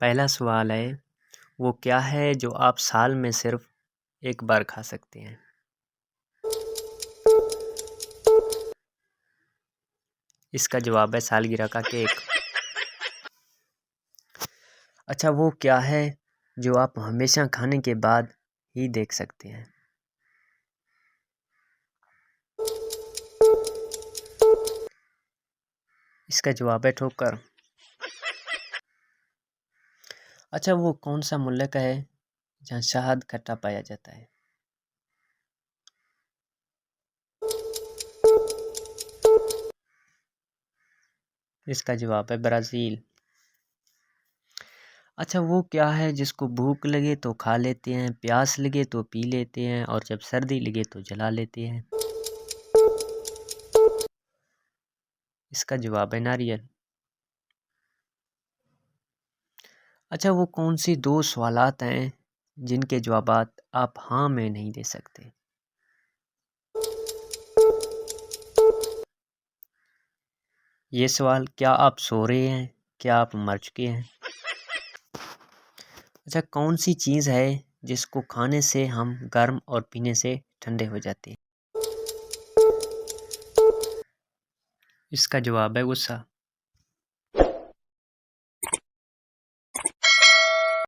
पहला सवाल है, वो क्या है जो आप साल में सिर्फ एक बार खा सकते हैं? इसका जवाब है सालगिरह का केक। अच्छा, वो क्या है जो आप हमेशा खाने के बाद ही देख सकते हैं? इसका जवाब है ठोकर। अच्छा, वो कौन सा मुल्क है जहाँ शहद खट्टा पाया जाता है? इसका जवाब है ब्राज़ील। अच्छा, वो क्या है जिसको भूख लगे तो खा लेते हैं, प्यास लगे तो पी लेते हैं और जब सर्दी लगे तो जला लेते हैं? इसका जवाब है नारियल। अच्छा, वो कौन सी दो सवालात हैं जिनके जवाबात आप हाँ में नहीं दे सकते? ये सवाल, क्या आप सो रहे हैं, क्या आप मर चुके हैं? अच्छा, कौन सी चीज़ है जिसको खाने से हम गर्म और पीने से ठंडे हो जाते हैं? इसका जवाब है गुस्सा।